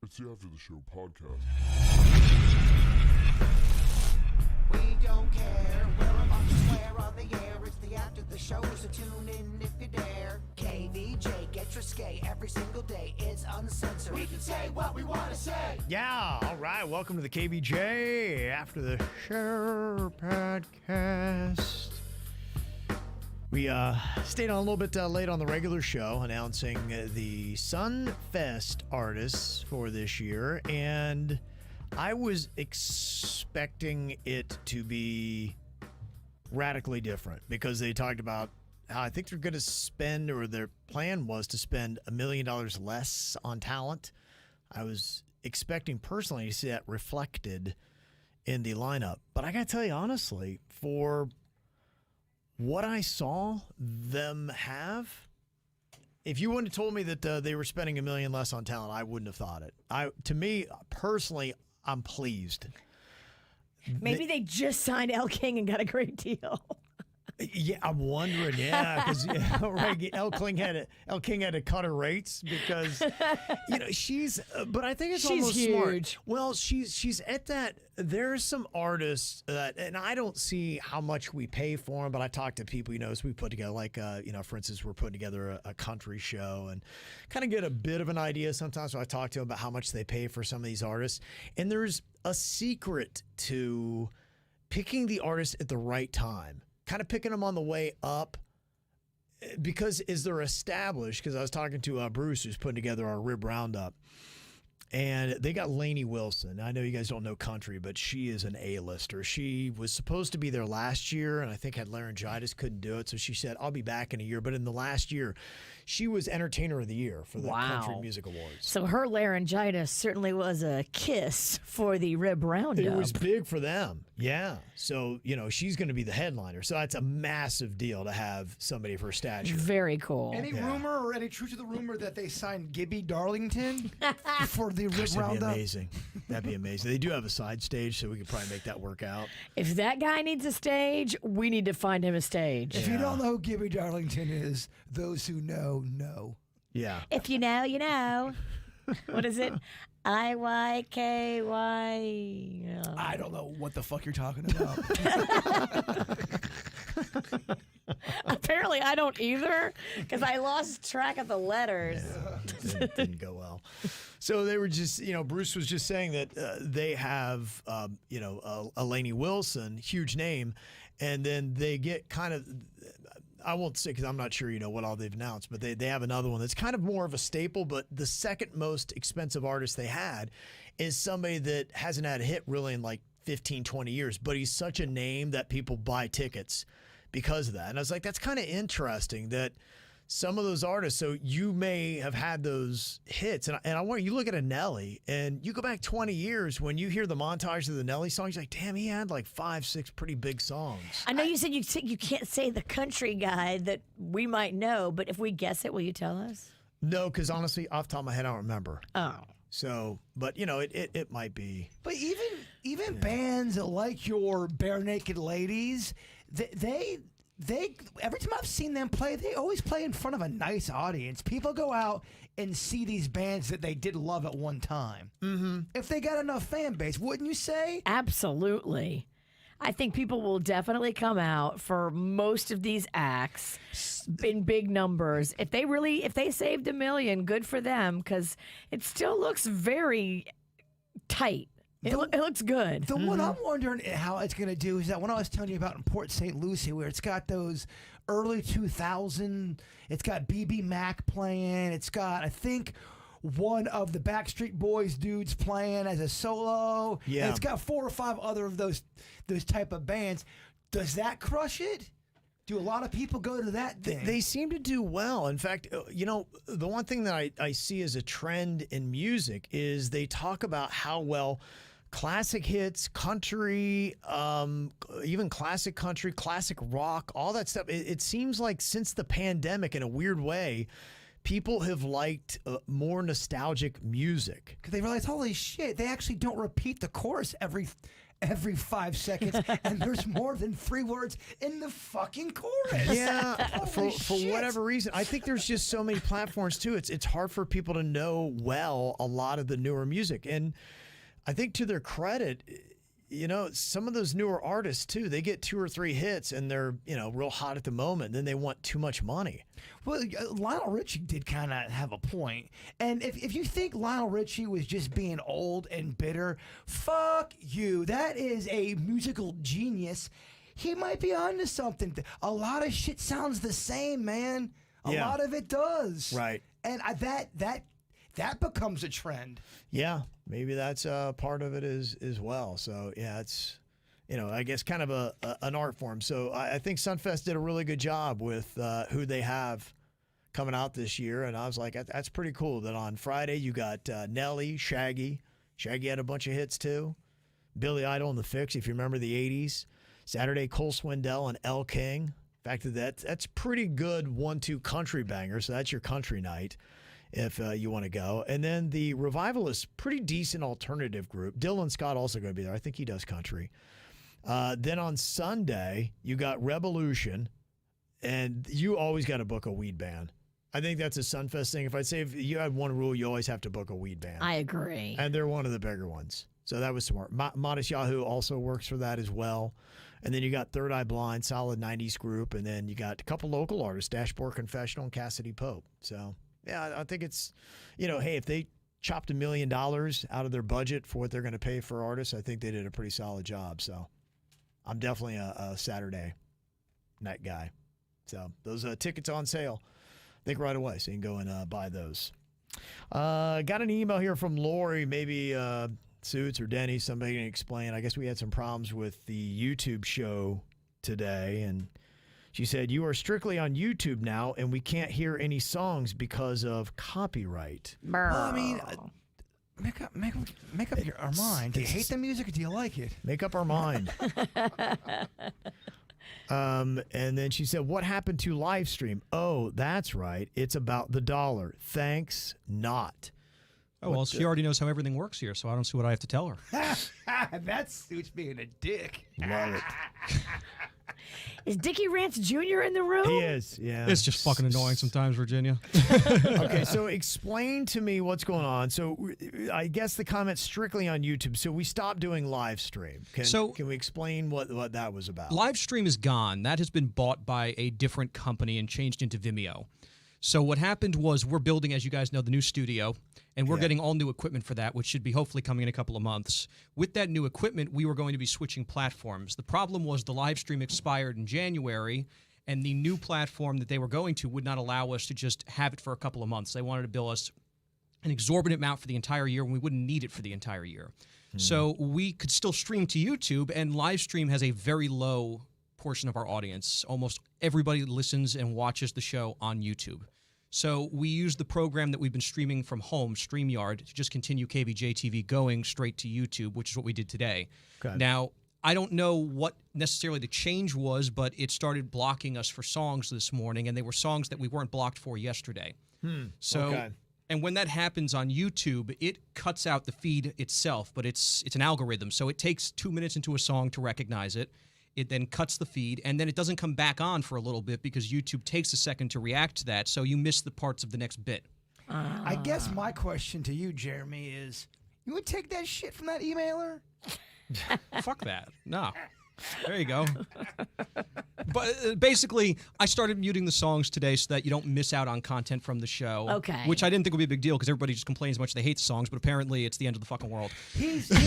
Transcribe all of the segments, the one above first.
It's the After the Show podcast. We don't care, we're about to swear on the air. It's the After the Show, so tune in if you dare. KVJ, get your skate every single day. It's uncensored. We can say what we want to say. Yeah, all right. Welcome to the KVJ After the Show podcast. We stayed on a little bit late on the regular show announcing the Sunfest artists for this year, and I was expecting it to be radically different because they talked about how I think they're going to spend, or their plan was to spend $1 million less on talent. I was expecting personally to see that reflected in the lineup. But I got to tell you honestly, for what I saw them have, if you wouldn't have told me that they were spending $1 million less on talent, I wouldn't have thought it. To me, personally, I'm pleased. Maybe they just signed El King and got a great deal. Yeah, I'm wondering. Yeah, because right, El King had to cut her rates because she's. But I think it's She's almost huge. smart. Well, she's at that. There's some artists that, and I don't see how much we pay for them, but I talk to people. As we put together, like for instance, we're putting together a country show and kind of get a bit of an idea sometimes. So I talk to them about how much they pay for some of these artists, and there's a secret to picking the artist at the right time. Kind of picking them on the way up, because as they're established, because I was talking to Bruce, who's putting together our Rib Roundup, and they got Lainey Wilson. I know you guys don't know country, but she is an A-lister. She was supposed to be there last year, and I think had laryngitis, couldn't do it, so she said, I'll be back in a year. But in the last year, she was Entertainer of the Year for the Country Music Awards. So her laryngitis certainly was a kiss for the Rib Roundup. It was big for them. Yeah. So, she's going to be the headliner. So that's a massive deal to have somebody of her stature. Very cool. Any rumor or any truth to the rumor that they signed Gibby Darlington for the Rib That'd Roundup? be amazing. That'd be amazing. They do have a side stage, so we could probably make that work out. If that guy needs a stage, we need to find him a stage. If you don't know who Gibby Darlington is, those who know. Yeah. If you know, you know. What is it? IYKY. I don't know what the fuck you're talking about. Apparently, I don't either, because I lost track of the letters. Yeah, didn't go well. So they were just, Bruce was just saying that they have, a Lainey Wilson, huge name, and then they get kind of, I won't say because I'm not sure, what all they've announced, but they have another one that's kind of more of a staple. But the second most expensive artist they had is somebody that hasn't had a hit really in like 15, 20 years, but he's such a name that people buy tickets because of that. And I was like, that's kind of interesting that some of those artists, so you may have had those hits. And I want you look at a Nelly and you go back 20 years when you hear the montage of the Nelly songs, you're like, damn, he had like 5, 6 pretty big songs. I know you said you can't say the country guy that we might know, but if we guess it, will you tell us? No, because honestly, off the top of my head, I don't remember. Oh. So, but it might be. But even bands like your Bare Naked Ladies, they every time I've seen them play, they always play in front of a nice audience. People go out and see these bands that they did love at one time. Mm-hmm. If they got enough fan base, wouldn't you say? Absolutely. I think people will definitely come out for most of these acts in big numbers. If they saved $1 million, good for them, because it still looks very tight. It looks good. The one I'm wondering how it's going to do is that when I was telling you about in Port St. Lucie, where it's got those early 2000, it's got BB Mac playing, it's got, I think, one of the Backstreet Boys dudes playing as a solo. Yeah. And it's got 4 or 5 other of those type of bands. Does that crush it? Do a lot of people go to that thing? They seem to do well. In fact, the one thing that I see as a trend in music is they talk about how well classic hits, country, even classic country, classic rock, all that stuff. It seems like since the pandemic, in a weird way, people have liked more nostalgic music. Because they realize, holy shit, they actually don't repeat the chorus every every 5 seconds, and there's more than 3 words in the fucking chorus. Yeah, Holy for shit. whatever reason, I think there's just so many platforms too. It's hard for people to know well a lot of the newer music, and I think to their credit, you know, some of those newer artists too, they get 2 or 3 hits and they're, you know, real hot at the moment. Then they want too much money. Well, Lionel Richie did kind of have a point. And if you think Lionel Richie was just being old and bitter, fuck you. That is a musical genius. He might be onto something. A lot of shit sounds the same, man. A Yeah. lot of it does. Right. And that becomes a trend. Yeah, maybe that's part of it as well. So yeah, it's, you know, I guess kind of an art form. So I think Sunfest did a really good job with who they have coming out this year, and I was like, that's pretty cool. That on Friday you got Nelly, Shaggy. Shaggy had a bunch of hits too. Billy Idol and the Fix, if you remember the '80s. Saturday, Cole Swindell and Elle King. In fact, that's pretty good 1-2 country banger. So that's your country night, if you want to go. And then the Revivalists, pretty decent alternative group. Dylan Scott also going to be there. I think he does country. Then on Sunday, you got Revolution, and you always got to book a weed band. I think that's a Sunfest thing. If you had one rule, you always have to book a weed band. I agree. And they're one of the bigger ones. So that was smart. Modest Yahoo also works for that as well. And then you got Third Eye Blind, solid 90s group. And then you got a couple local artists, Dashboard Confessional and Cassidy Pope. So, yeah, I think it's, you know, hey, if they chopped $1 million out of their budget for what they're going to pay for artists, I think they did a pretty solid job. So I'm definitely a Saturday night guy. So those tickets on sale, I think right away. So you can go and buy those. Got an email here from Lori, maybe Suits or Denny, somebody can explain. I guess we had some problems with the YouTube show today, and she said, you are strictly on YouTube now, and we can't hear any songs because of copyright. Well, I mean, make up our mind. Do you hate the music or do you like it? Make up our mind. And then she said, what happened to live stream? Oh, that's right. It's about the dollar. Thanks, not. Oh, well, she already knows how everything works here, so I don't see what I have to tell her. That suits being a dick. Love it. Is Dickie Rance Jr. in the room? He is, yeah. It's just fucking annoying sometimes, Virginia. Okay, so explain to me what's going on. So I guess the comment's strictly on YouTube. So we stopped doing live stream. Can we explain what that was about? Live stream is gone. That has been bought by a different company and changed into Vimeo. So what happened was we're building, as you guys know, the new studio, and we're getting all new equipment for that, which should be hopefully coming in a couple of months. With that new equipment, we were going to be switching platforms. The problem was the live stream expired in January, and the new platform that they were going to would not allow us to just have it for a couple of months. They wanted to bill us an exorbitant amount for the entire year, and we wouldn't need it for the entire year. So we could still stream to YouTube, and live stream has a very low portion of our audience. Almost everybody listens and watches the show on YouTube. So we use the program that we've been streaming from home, StreamYard, to just continue KVJ TV going straight to YouTube, which is what we did today. Okay. Now, I don't know what necessarily the change was, but it started blocking us for songs this morning, and they were songs that we weren't blocked for yesterday. And when that happens on YouTube, it cuts out the feed itself, but it's an algorithm. So it takes 2 minutes into a song to recognize it. It then cuts the feed, and then it doesn't come back on for a little bit because YouTube takes a second to react to that, so you miss the parts of the next bit. I guess my question to you, Jeremy, is you would take that shit from that emailer? Fuck that. No. There you go. But basically, I started muting the songs today so that you don't miss out on content from the show. Okay. Which I didn't think would be a big deal because everybody just complains how much they hate the songs, but apparently it's the end of the fucking world. He's in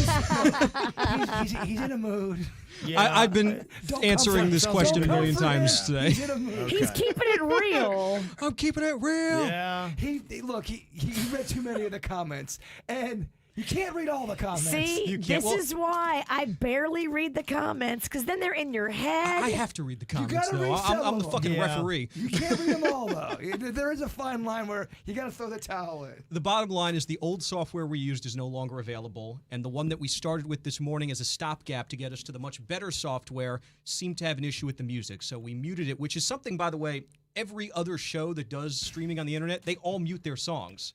a mood. Yeah, I've been Don't answering comfort- this don't question a million comfort times him. today. He's in a mood. He's keeping it real. I'm keeping it real. Yeah. He read too many of the comments, and you can't read all the comments. See, You can't- this well- is why I barely read the comments, because then they're in your head. I have to read the comments, gotta though. read some I'm of the them. fucking Yeah. referee. You can't read them all, though. There is a fine line where you got to throw the towel in. The bottom line is the old software we used is no longer available, and the one that we started with this morning as a stopgap to get us to the much better software seemed to have an issue with the music, so we muted it, which is something, by the way, every other show that does streaming on the internet, they all mute their songs.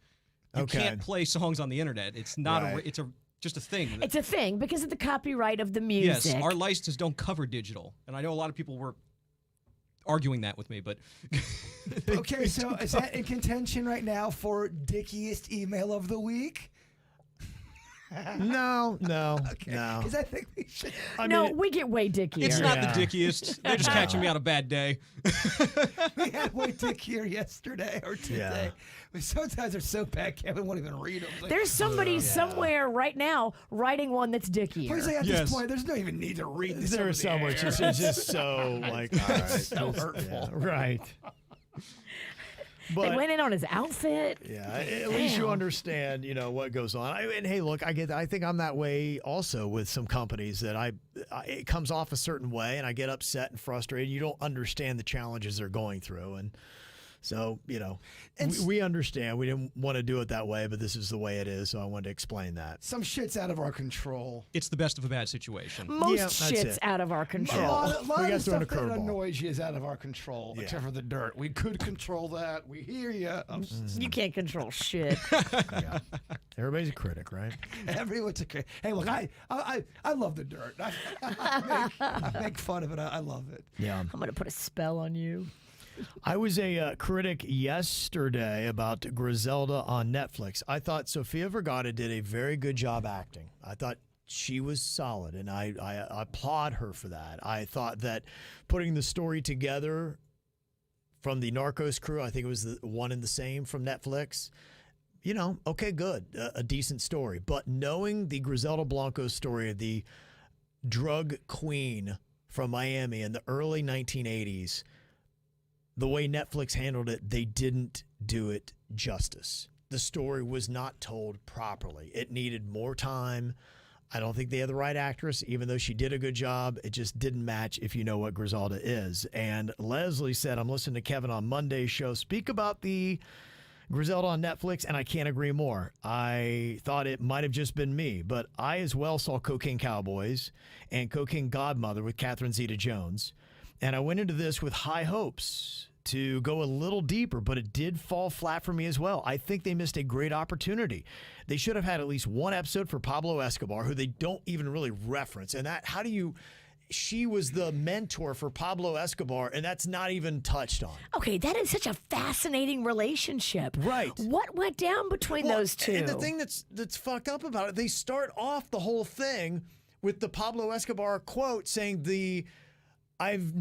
You Okay. can't play songs on the internet. It's not Right. it's a just a thing. It's a thing because of the copyright of the music. Yes, our licenses don't cover digital. And I know a lot of people were arguing that with me, but... Okay, so is that in contention right now for dickiest email of the week? No. Because I think we should. We get way dickier. It's not the dickiest. They're just catching me on a bad day. We had way dickier yesterday or today. Yeah. But sometimes they're so bad, Kevin won't even read them. Like, There's somebody somewhere right now writing one that's dickier. Please, at Yes. this point, there's no even need to read this. There's so much. It's just so like, all right, so hurtful. yeah, right. They went in on his outfit. Yeah, at least you understand, what goes on. And hey, look, I think I'm that way also with some companies that it comes off a certain way, and I get upset and frustrated. You don't understand the challenges they're going through, and so we understand. We didn't want to do it that way, but this is the way it is. So I wanted to explain that. Some shit's out of our control. It's the best of a bad situation. Most that's shit's it. out of our A control. lot We of got the thrown a stuff that curveball. annoys you is out of our control, Yeah. except for the dirt. We could control that. We hear you. You can't control shit. Everybody's a critic, right? Everyone's a Hey, look, I love the dirt. I make fun of it. I love it. Yeah. I'm going to put a spell on you. I was a critic yesterday about Griselda on Netflix. I thought Sofia Vergara did a very good job acting. I thought she was solid, and I applaud her for that. I thought that putting the story together from the Narcos crew, I think it was the one and the same from Netflix, okay, good, a decent story. But knowing the Griselda Blanco story of the drug queen from Miami in the early 1980s, the way Netflix handled it, they didn't do it justice. The story was not told properly. It needed more time. I don't think they had the right actress, even though she did a good job. It just didn't match if you know what Griselda is. And Leslie said, I'm listening to Kevin on Monday's show speak about the Griselda on Netflix, and I can't agree more. I thought it might have just been me, but I as well saw Cocaine Cowboys and Cocaine Godmother with Catherine Zeta-Jones. And I went into this with high hopes to go a little deeper, but it did fall flat for me as well. I think they missed a great opportunity. They should have had at least one episode for Pablo Escobar, who they don't even really reference. And she was the mentor for Pablo Escobar, and that's not even touched on. Okay, that is such a fascinating relationship. Right. What went down between those two? And the thing that's fucked up about it, they start off the whole thing with the Pablo Escobar quote saying I've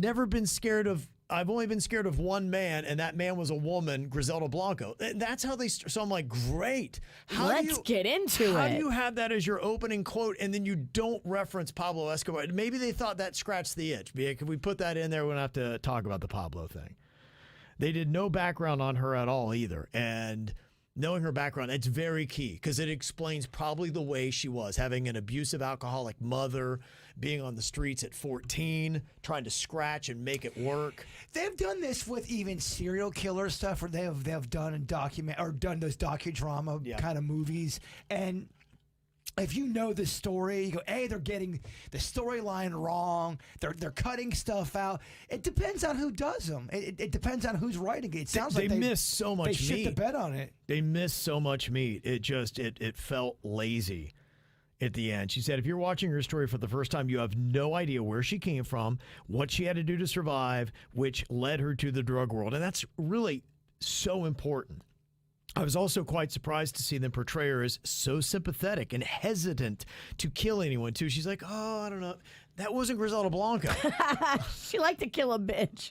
only been scared of one man, and that man was a woman, Griselda Blanco. And that's how so I'm like, great. Let's get into How it. do you have that as your opening quote, and then you don't reference Pablo Escobar? Maybe they thought that scratched the itch. If we put that in there, we don't have to talk about the Pablo thing. They did no background on her at all either. And knowing her background, it's very key because it explains probably the way she was, having an abusive alcoholic mother, being on the streets at 14, trying to scratch and make it work. They've done this with even serial killer stuff, or they have done in done those docudrama kind of movies. And if you know the story, you go, hey, they're getting the storyline wrong. They're cutting stuff out. It depends on who does them. It depends on who's writing it. It sounds like they miss so much they meat. shit the bed on it. They missed so much meat. It just it felt lazy at the end. She said, if you're watching her story for the first time, you have no idea where she came from, what she had to do to survive, which led her to the drug world. And that's really so important. I was also quite surprised to see them portray her as so sympathetic and hesitant to kill anyone, too. She's like, oh, I don't know. That wasn't Griselda Blanco. She liked to kill a bitch.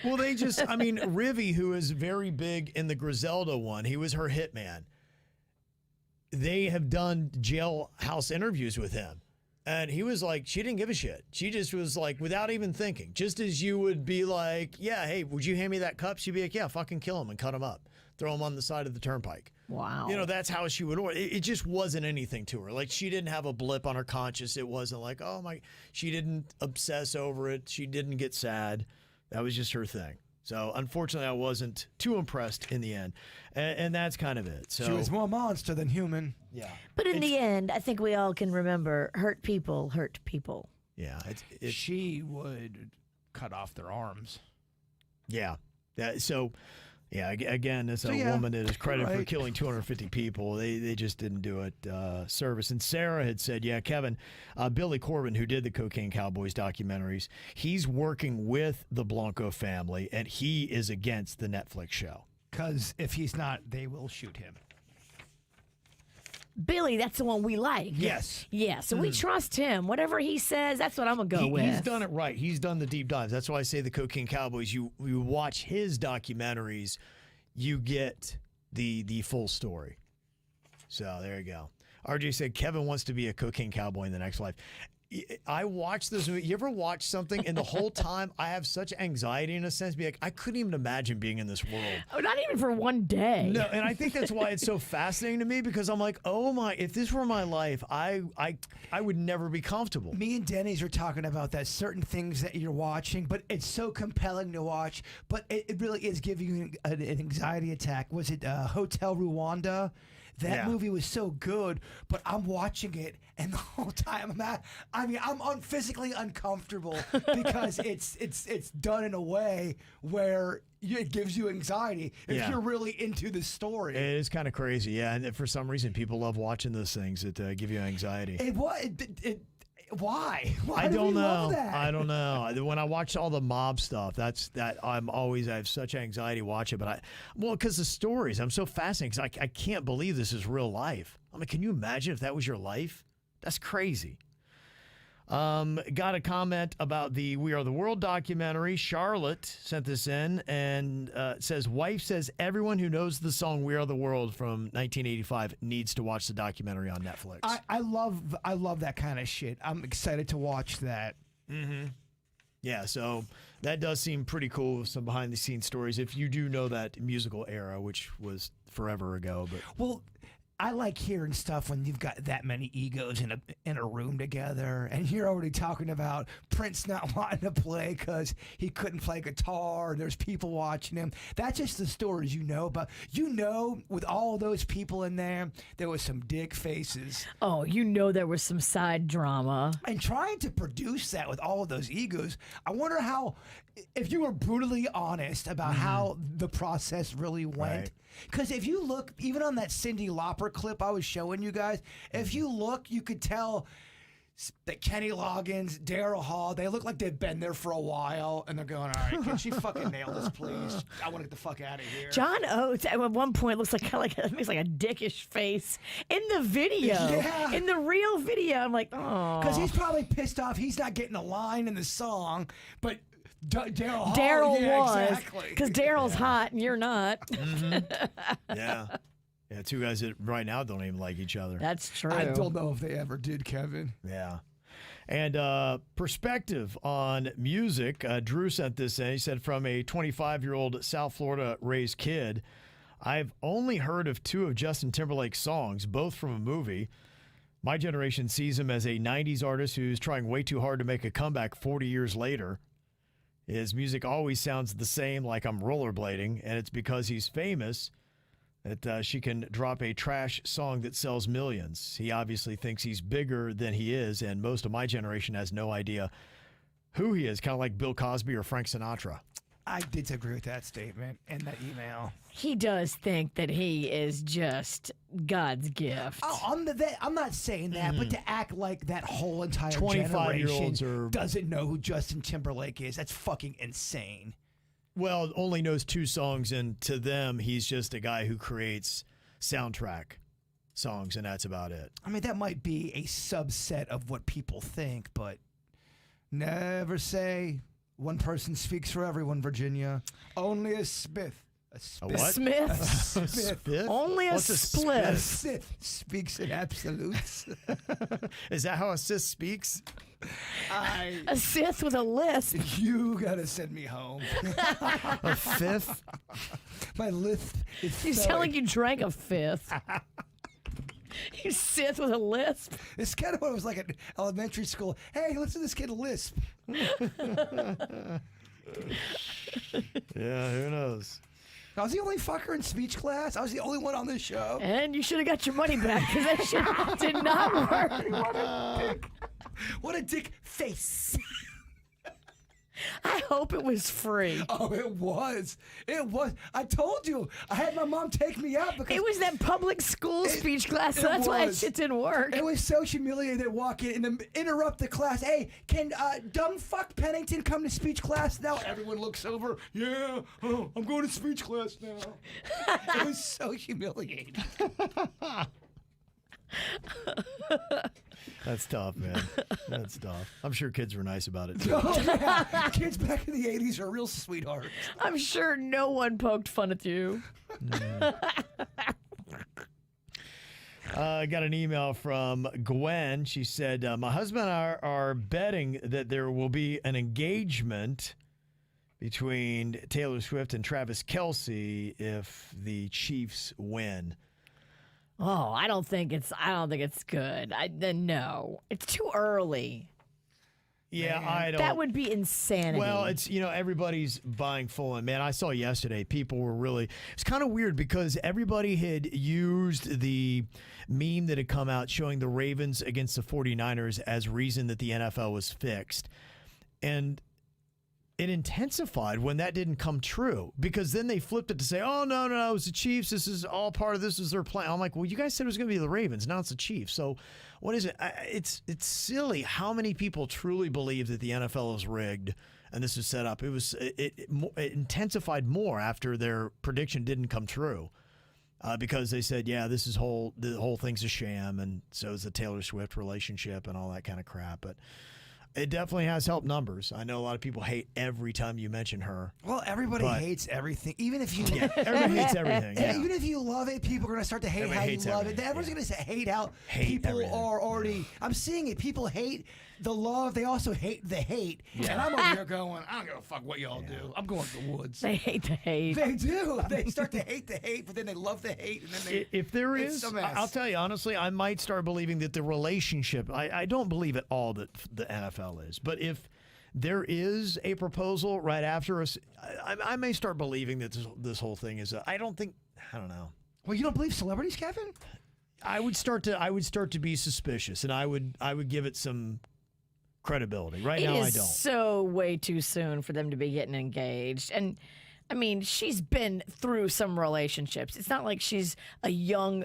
Well, Rivy, who is very big in the Griselda one, he was her hitman. They have done jailhouse interviews with him. And he was like, she didn't give a shit. She just was like, without even thinking, just as you would be like, yeah, hey, would you hand me that cup? She'd be like, yeah, fucking kill him and cut him up. Throw him on the side of the turnpike. Wow. That's how she would order. It just wasn't anything to her. Like, she didn't have a blip on her conscience. It wasn't like, oh my, she didn't obsess over it. She didn't get sad. That was just her thing. So unfortunately, I wasn't too impressed in the end. And that's kind of it. So She was more monster than human. yeah. But in the end, I think we all can remember hurt people hurt people. Yeah. She would cut off their arms. Yeah. So Yeah, again, as a woman that is credited for killing 250 people, they just didn't do it service. And Sarah had said, yeah, Kevin, Billy Corbin, who did the Cocaine Cowboys documentaries, he's working with the Blanco family, and he is against the Netflix show. Because if he's not, they will shoot him. Billy, that's the one we like. Yes. Yeah, so we trust him. Whatever he says, that's what I'm going to go with. He's done it right. He's done the deep dives. That's why I say the Cocaine Cowboys, you watch his documentaries, you get the full story. So there you go. RJ said Kevin wants to be a cocaine cowboy in the next life. I watched this movie. You ever watch something and the whole time I have such anxiety in a sense, be like, I couldn't even imagine being in this world. Oh, not even for one day. No, and I think that's why it's so fascinating to me, because I'm like, oh my, if this were my life, I would never be comfortable. Me and Denny's are talking about that, certain things that you're watching, but it's so compelling to watch, but it really is giving you an anxiety attack. Was it Hotel Rwanda? That movie was so good, but I'm watching it, and the whole time I'm physically uncomfortable because it's done in a way where it gives you anxiety if you're really into the story. It is kind of crazy, yeah. And for some reason, people love watching those things that give you anxiety. Why? Why I do don't we know. love that? I don't know. When I watch all the mob stuff, I have such anxiety watching it. But because the stories, I'm so fascinated because I can't believe this is real life. I mean, can you imagine if that was your life? That's crazy. Got a comment about the We Are the World documentary. Charlotte sent this in and says, wife says everyone who knows the song We Are the World from 1985 needs to watch the documentary on Netflix. I love that kind of shit. I'm excited to watch that. Mm-hmm. Yeah, so that does seem pretty cool, some behind the scenes stories, if you do know that musical era, which was forever ago. But well, I like hearing stuff when you've got that many egos in a room together, and you're already talking about Prince not wanting to play because he couldn't play guitar. There's people watching him. That's just the stories but with all those people in there was some dick faces. Oh, there was some side drama. And trying to produce that with all of those egos, I wonder how, if you were brutally honest about how the process really went. Right. Because if you look, even on that Cyndi Lauper clip I was showing you guys, if you look, you could tell that Kenny Loggins, Daryl Hall, they look like they've been there for a while, and they're going, all right, can she fucking nail this, please? I want to get the fuck out of here. John Oates at one point looks like makes like a dickish face in the video. Yeah. In the real video, I'm like, oh. Because he's probably pissed off he's not getting a line in the song, but Daryl Hall, was, exactly. Because Daryl's hot and you're not. Mm-hmm. Yeah, two guys that right now don't even like each other. That's true. I don't know if they ever did, Kevin. Yeah. And perspective on music, Drew sent this in. He said, from a 25-year-old South Florida raised kid, I've only heard of 2 of Justin Timberlake's songs, both from a movie. My generation sees him as a 90s artist who's trying way too hard to make a comeback 40 years later. His music always sounds the same, like I'm rollerblading, and it's because he's famous that she can drop a trash song that sells millions. He obviously thinks he's bigger than he is, and most of my generation has no idea who he is, kind of like Bill Cosby or Frank Sinatra. I did agree with that statement in that email. He does think that he is just God's gift. Oh, I'm not saying that, but to act like that whole entire 25-year-olds generation doesn't know who Justin Timberlake is, that's fucking insane. Well, only knows 2 songs, and to them, he's just a guy who creates soundtrack songs, and that's about it. I mean, that might be a subset of what people think, but never say one person speaks for everyone, Virginia. Only a Smith. A what? Smith? A Smith. Only a spliff. Smith speaks in absolutes. Is that how a sis speaks? A Sith with a lisp. You gotta send me home. A fifth? My lisp is You sound like you drank a fifth. You Sith with a lisp. It's kind of what it was like at elementary school. Hey, listen to this kid lisp. Yeah, who knows? I was the only fucker in speech class. I was the only one on this show. And you should have got your money back because that shit did not work. What a dick. What a dick face. I hope it was free. Oh, it was. It was. I told you. I had my mom take me out because It was that public school speech class, so it that's why was. it didn't work. it was so humiliating to walk in and interrupt the class. Hey, can dumb fuck Pennington come to speech class now? Everyone looks over. Yeah, oh, I'm going to speech class now. It was so humiliating. That's tough, man. That's tough. I'm sure kids were nice about it too. Oh, yeah. Kids back in the 80s are real sweethearts. I'm sure no one poked fun at you. I got an email from Gwen. She said, my husband and I are betting that there will be an engagement between Taylor Swift and Travis Kelce if the Chiefs win. Oh, I don't think it's good. No, it's too early. Yeah, I don't. That would be insanity. Well, it's, everybody's buying full. And man, I saw yesterday people were really, it's kind of weird because everybody had used the meme that had come out showing the Ravens against the 49ers as reason that the NFL was fixed. And it intensified when that didn't come true because then they flipped it to say, oh, no, it was the Chiefs. This is all part of this is their plan. I'm like, well, you guys said it was going to be the Ravens. Now it's the Chiefs. So what is it? It's silly how many people truly believe that the NFL is rigged and this is set up. It intensified more after their prediction didn't come true because they said, yeah, the whole thing's a sham. And so is the Taylor Swift relationship and all that kind of crap. But it definitely has helped numbers. I know a lot of people hate every time you mention her. Well, everybody hates everything. Even if you Everybody hates everything. Yeah. Even if you love it, people are going to start to hate Everybody how you hates love everything. it. Everyone's going to hate how Hate people everything. are already. I'm seeing it. People hate the love. They also hate the hate. And I'm over here going, I don't give a fuck what y'all do. I'm going to the woods. they hate the hate. They do. They start to hate the hate, but then they love the hate. And then they, If there it's is, a mess. I'll tell you honestly, I might start believing that the relationship, I don't believe at all that the NFL is, but if there is a proposal right after us, I may start believing that this whole thing is, I don't know. Well, you don't believe celebrities, Kevin? I would start to be suspicious, and I would give it some credibility. Right now, It I is don't. so way too soon for them to be getting engaged. And I mean, she's been through some relationships. It's not like she's a young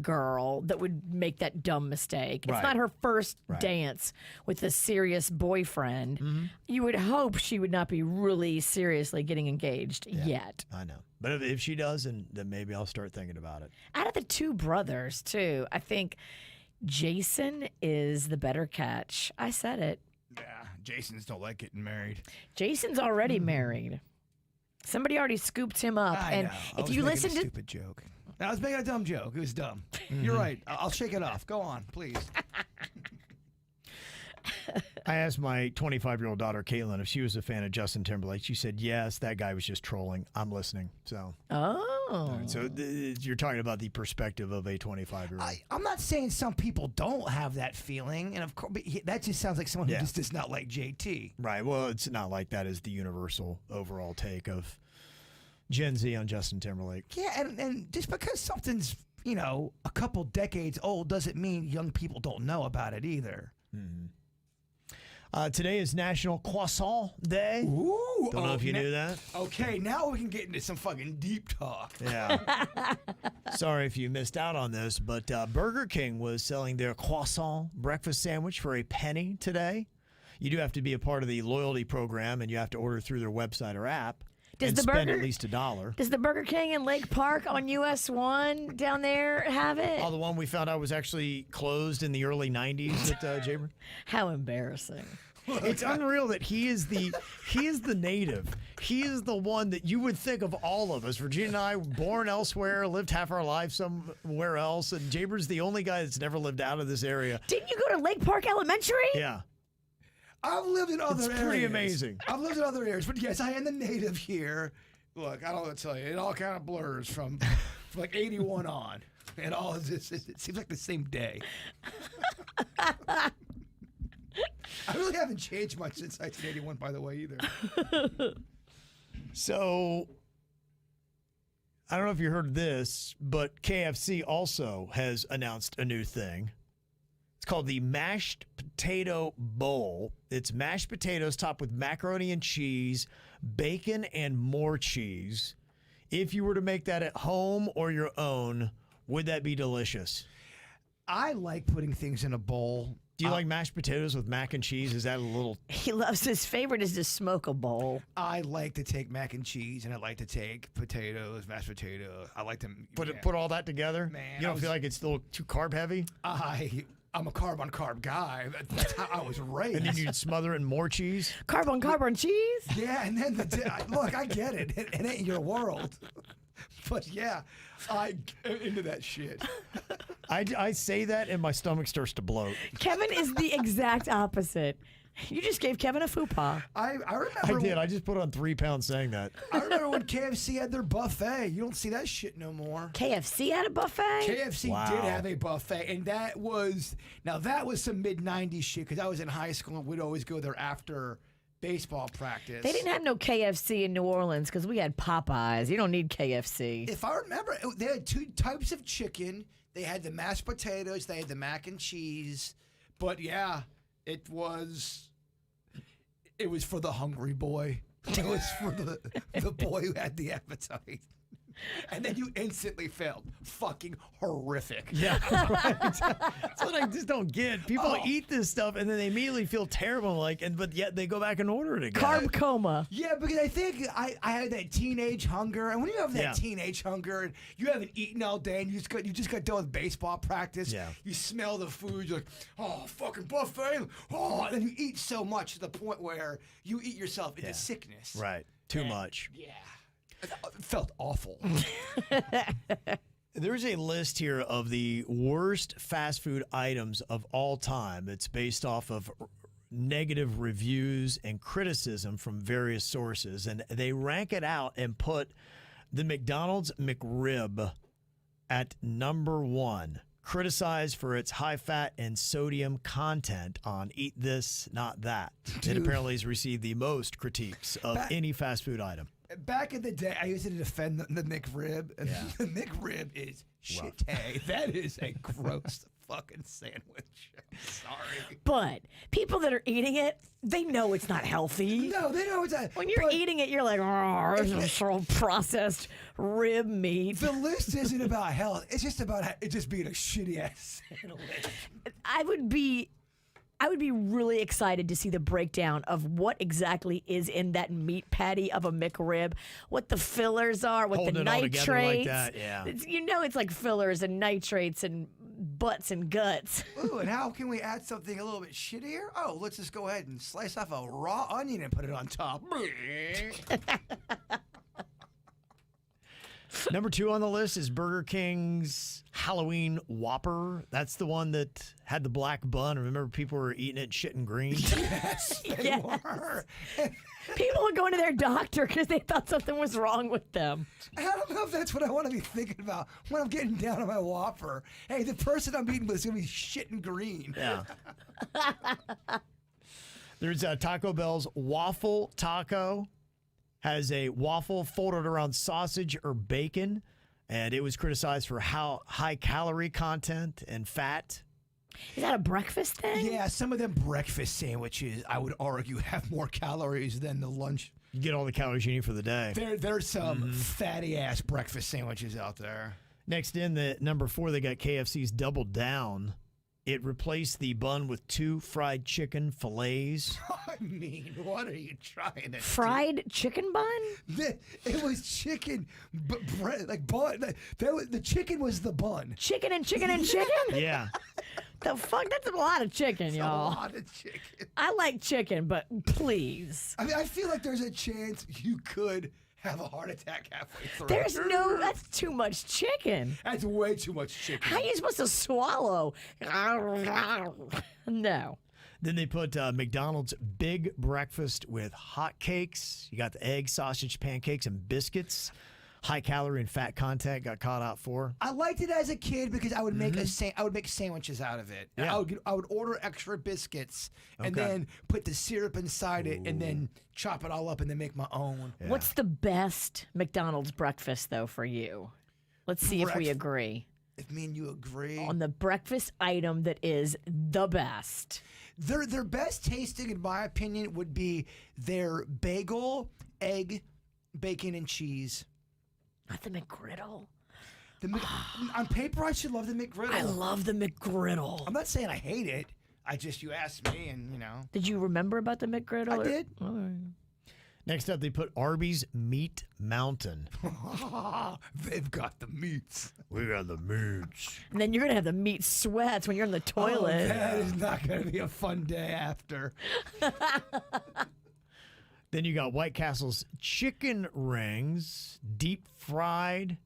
girl that would make that dumb mistake. It's Right. not her first dance with a serious boyfriend. Mm-hmm. You would hope she would not be really seriously getting engaged yet. I know, but if she does, then maybe I'll start thinking about it. Out of the two brothers, too, I think Jason is the better catch. I said it. Yeah, Jasons don't like getting married. Jason's already married. Somebody already scooped him up. I and know. I if was you making listen a to stupid joke. I was making a dumb joke. It was dumb. You're right. I'll shake it off. Go on, please. I asked my 25-year-old daughter, Caitlin, if she was a fan of Justin Timberlake. She said, yes, that guy was just trolling. I'm listening. So, Oh. You're talking about the perspective of a 25-year-old. I'm not saying some people don't have that feeling, and of course, but that just sounds like someone who Yeah. just does not like JT. Right. Well, it's not like that is the universal overall take of Gen Z on Justin Timberlake. Yeah, and just because something's a couple decades old doesn't mean young people don't know about it either. Today is National Croissant Day. Ooh, Don't know if you knew that. Okay, now we can get into some fucking deep talk. Yeah. Sorry if you missed out on this, but Burger King was selling their croissant breakfast sandwich for a penny today. You do have to be a part of the loyalty program, and you have to order through their website or app. Does and the spend burger- at least $1. Does the Burger King in Lake Park on US 1 down there have it? Oh, the one we found out was actually closed in the early 90s at Jaber. How embarrassing. It's unreal that he is the native. He is the one that you would think of all of us. Virginia and I were born elsewhere, lived half our life somewhere else, and Jaber's the only guy that's never lived out of this area. Didn't you go to Lake Park Elementary? Yeah. I've lived in other areas. It's pretty amazing. I've lived in other areas, but yes, I am the native here. Look, I don't know what to tell you. It all kind of blurs from like 81 on. And all of this, it seems like the same day. I really haven't changed much since 1981, by the way, either. So, I don't know if you heard this, but KFC also has announced a new thing. It's called the Mashed Potato Bowl. It's mashed potatoes topped with macaroni and cheese, bacon, and more cheese. If you were to make that at home or your own, would that be delicious? I like putting things in a bowl. Do you like mashed potatoes with mac and cheese? Is that a little... He loves his favorite is to smoke a bowl. I like to take mac and cheese, and I like to take potatoes, mashed potatoes. I like to Put all that together? Man, you don't feel like it's a little too carb heavy? I'm a carb on carb guy. That's how I was raised. And then you'd smother it in more cheese? Carb on cheese? Yeah, and then look, I get it. It ain't your world. But yeah, I into that shit. I say that and my stomach starts to bloat. Kevin is the exact opposite. You just gave Kevin a faux I remember. I did. I just put on 3 pounds saying that. I remember when KFC had their buffet. You don't see that shit no more. KFC had a buffet? KFC Wow. did have a buffet, and that was some mid-'90s shit, because I was in high school and we'd always go there after baseball practice. They didn't have no KFC in New Orleans because we had Popeyes. You don't need KFC. If I remember, they had 2 types of chicken. They had the mashed potatoes. They had the mac and cheese. But yeah, it was for the hungry boy. It was for the boy who had the appetite. And then you instantly felt fucking horrific. Yeah, right. That's what I just don't get. People eat this stuff and then they immediately feel terrible, but yet they go back and order it again. Carb coma. Yeah, because I think I had that teenage hunger, and when you have that teenage hunger, and you haven't eaten all day, and you just got done with baseball practice, you smell the food, you're like, oh, fucking buffet, and then you eat so much to the point where you eat yourself into sickness. Right, too much. Yeah. It felt awful. There's a list here of the worst fast food items of all time. It's based off of negative reviews and criticism from various sources. And they rank it out and put the McDonald's McRib at number 1, criticized for its high fat and sodium content on Eat This, Not That. It apparently has received the most critiques of any fast food item. Back in the day, I used to defend the McRib, and the McRib is shit. That is a gross fucking sandwich. Sorry. But people that are eating it, they know it's not healthy. No, they know it's not. When you're eating it, you're like, oh, this is so processed rib meat. The list isn't about health. It's just about it just being a shitty ass sandwich. I would be really excited to see the breakdown of what exactly is in that meat patty of a McRib, what the fillers are, what Holding the it all together like nitrates. that, yeah. It's like fillers and nitrates and butts and guts. Ooh, and how can we add something a little bit shittier? Oh, let's just go ahead and slice off a raw onion and put it on top. Number 2 on the list is Burger King's Halloween Whopper. That's the one that had the black bun. Remember, people were eating it shitting green? Yes, they were. People were going to their doctor because they thought something was wrong with them. I don't know if that's what I want to be thinking about when I'm getting down on my Whopper. Hey, the person I'm eating with is going to be shitting green. Yeah. There's Taco Bell's Waffle Taco. Has a waffle folded around sausage or bacon, and it was criticized for how high calorie content and fat. Is that a breakfast thing? Yeah, some of them breakfast sandwiches, I would argue, have more calories than the lunch. You get all the calories you need for the day. There's some fatty ass breakfast sandwiches out there. Next in the number 4, they got KFC's Double Down. It replaced the bun with 2 fried chicken fillets. I mean, what are you trying to Fried chicken bun? It was chicken, but bread, like bun. The chicken was the bun. Chicken and chicken and chicken? Yeah. The fuck? That's a lot of chicken, y'all. A lot of chicken. I like chicken, but please. I mean, I feel like there's a chance you could have a heart attack halfway through. That's too much chicken. That's way too much chicken. How are you supposed to swallow? No. Then they put McDonald's Big Breakfast with hot cakes. You got the egg, sausage, pancakes, and biscuits. High calorie and fat content got caught out for. I liked it as a kid because I would make I would make sandwiches out of it. Yeah. I would order extra biscuits and then put the syrup inside it and then chop it all up and then make my own. Yeah. What's the best McDonald's breakfast though for you? Let's see if we agree. If me and you agree. on the breakfast item that is the best. Their best tasting, in my opinion, would be their bagel, egg, bacon, and cheese. Not the McGriddle. On paper, I should love the McGriddle. I love the McGriddle. I'm not saying I hate it. You asked me, and Did you remember about the McGriddle? I did. All right. Next up, they put Arby's Meat Mountain. They've got the meats. We got the meats. And then you're going to have the meat sweats when you're in the toilet. That is not going to be a fun day after. Then you got White Castle's chicken rings, deep fried,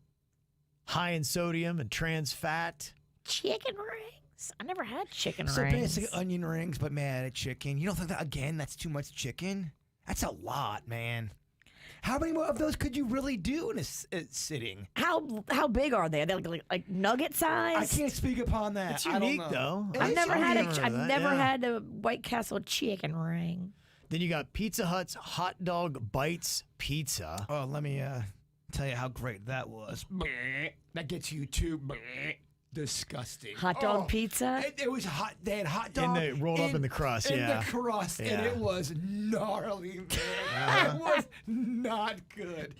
high in sodium and trans fat. Chicken rings? I never had chicken So rings. basically onion rings, but man, a chicken. You don't think that, again, that's too much chicken? That's a lot, man. How many more of those could you really do in a sitting? How big are they? Are they like nugget size? I can't speak upon that. It's I don't unique, know. though. I've never I've had a White Castle chicken ring. Then you got Pizza Hut's Hot Dog Bites Pizza. Oh, let me tell you how great that was. That gets you too disgusting. Hot dog pizza? It was hot. They had hot dog. And they rolled up in the crust, in yeah. the crust, and Yeah. it was gnarly, man. It was not good.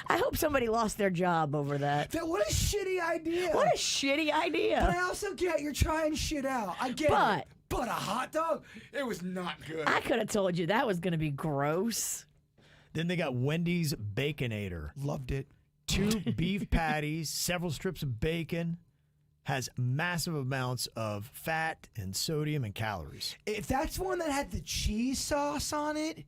I hope somebody lost their job over that. What a shitty idea. What a shitty But idea. I also get you're trying shit out. I get it. But a hot dog, it was not good. I could have told you that was going to be gross. Then they got Wendy's Baconator. Loved it. 2 beef patties, several strips of bacon, has massive amounts of fat and sodium and calories. If that's one that had the cheese sauce on it,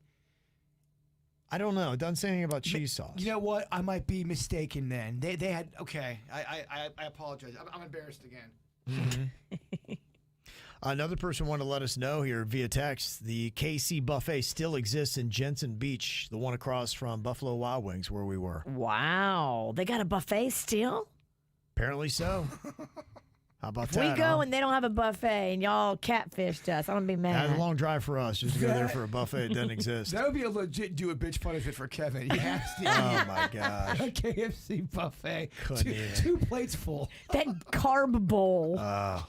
I don't know. It doesn't say anything about cheese sauce. you know what? I might be mistaken then. They had, okay, I apologize. I'm embarrassed again. Another person wanted to let us know here via text, the KC Buffet still exists in Jensen Beach, the one across from Buffalo Wild Wings where we were. Wow. They got a buffet still? Apparently so. How about If that? we go huh? and they don't have a buffet and y'all catfished us, I'm going to be mad. That's a long drive for us just to go there for a buffet that doesn't exist. That would be a legit do a bitch punishment for Kevin. He has to Oh my gosh. a KFC buffet. Couldn't even. 2 plates full. That carb bowl. Yeah,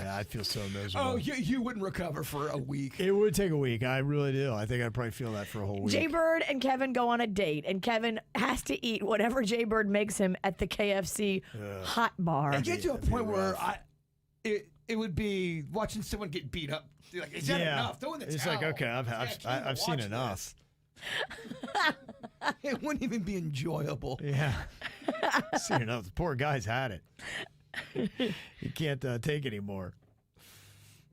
I feel so miserable. Oh, you wouldn't recover for a week. It would take a week. I really do. I think I'd probably feel that for a whole week. Jaybird and Kevin go on a date, and Kevin has to eat whatever Jaybird makes him at the KFC hot bar. I get to a That'd be point where rough. it would be watching someone get beat up. Like, is that enough? Throw in the It's towel. like, okay, I can't I've seen watch enough. this. It wouldn't even be enjoyable. Yeah. Seen enough. The poor guy's had it. He can't take anymore.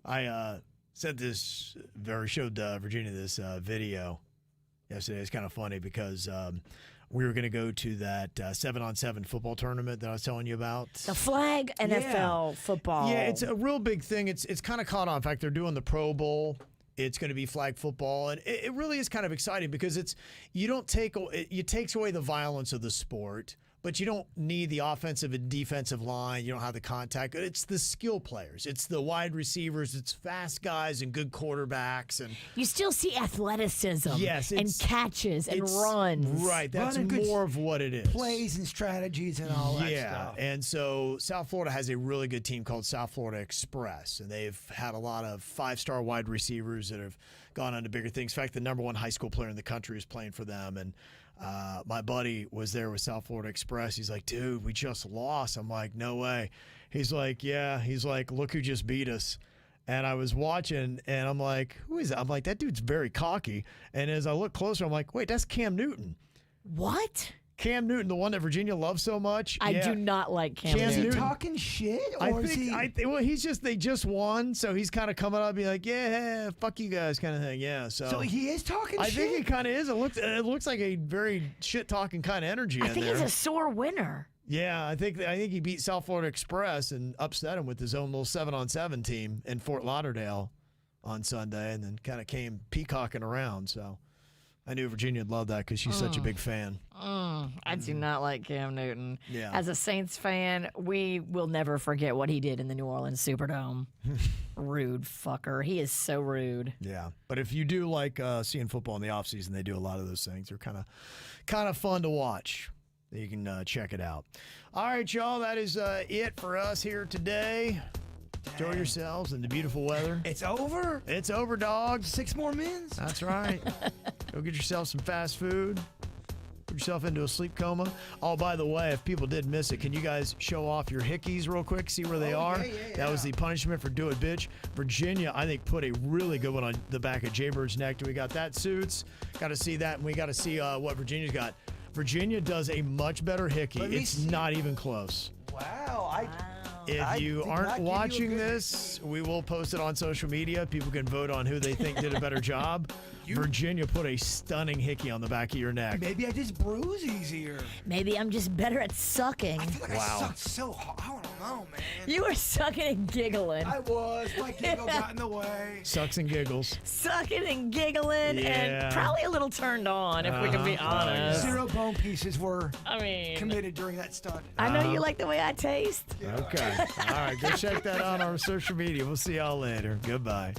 I sent this, or showed Virginia this video yesterday. It's kind of funny because we were going to go to that 7-on-7 football tournament that I was telling you about. The flag NFL football. Yeah, it's a real big thing. It's kind of caught on. In fact, they're doing the Pro Bowl. It's going to be flag football, and it really is kind of exciting because it takes away the violence of the sport, but you don't need the offensive and defensive line. You don't have the contact. It's the skill players. It's the wide receivers. It's fast guys and good quarterbacks, and You still see athleticism Yes, and it's- catches and it's- runs. Right, that's Running good more of what it is. Plays and strategies and all that Yeah, stuff. and so South Florida has a really good team called South Florida Express, and they've had a lot of 5-star wide receivers that have gone on to bigger things. In fact, the #1 high school player in the country is playing for them, and my buddy was there with South Florida Express. He's like, dude, we just lost. I'm like, no way. He's like, yeah. He's like, look who just beat us. And I was watching, and I'm like, who is that? I'm like, that dude's very cocky. And as I look closer, I'm like, wait, that's Cam Newton. What? Cam Newton, the one that Virginia loves so much. I Yeah. do not like Cam Cam Is he Newton. Newton. talking shit? I Or is he... think, well, they just won, so he's kind of coming up and be like, yeah, fuck you guys kind of thing. Yeah, So he is talking I shit? think it kind of is. It looks like a very shit-talking kind of energy I in think there. he's a sore winner. Yeah, I think he beat South Florida Express and upset him with his own little 7-on-7 team in Fort Lauderdale on Sunday, and then kind of came peacocking around. So I knew Virginia would love that because she's such a big fan. I do not like Cam Newton. Yeah. As a Saints fan, we will never forget what he did in the New Orleans Superdome. Rude fucker. He is so rude. Yeah, but if you do like seeing football in the offseason, they do a lot of those things. They're kind of fun to watch. You can check it out. All right, y'all. That is it for us here today. Enjoy yourselves in the beautiful weather. It's over? It's over, dog. 6 more minutes? That's right. Go get yourself some fast food. Put yourself into a sleep coma. Oh, by the way, if people did miss it, can you guys show off your hickeys real quick? See where they are? That was the punishment for Do It Bitch. Virginia, I think, put a really good one on the back of Jaybird's neck. We got that suits. Got to see that, and we got to see what Virginia's got. Virginia does a much better hickey. It's not even close. Wow. If you aren't watching this, we will post it on social media. People can vote on who they think did a better job. Virginia put a stunning hickey on the back of your neck. Maybe I just bruise easier. Maybe I'm just better at sucking. I feel like I sucked so hard. I don't know, man. You were sucking and giggling. I was. My giggle got in the way. Sucks and giggles. Sucking and giggling and probably a little turned on, if we can be honest. 0 bone pieces were I mean, committed during that stunt. I know you like the way I taste. Okay. All right. Go check that out on our social media. We'll see y'all later. Goodbye.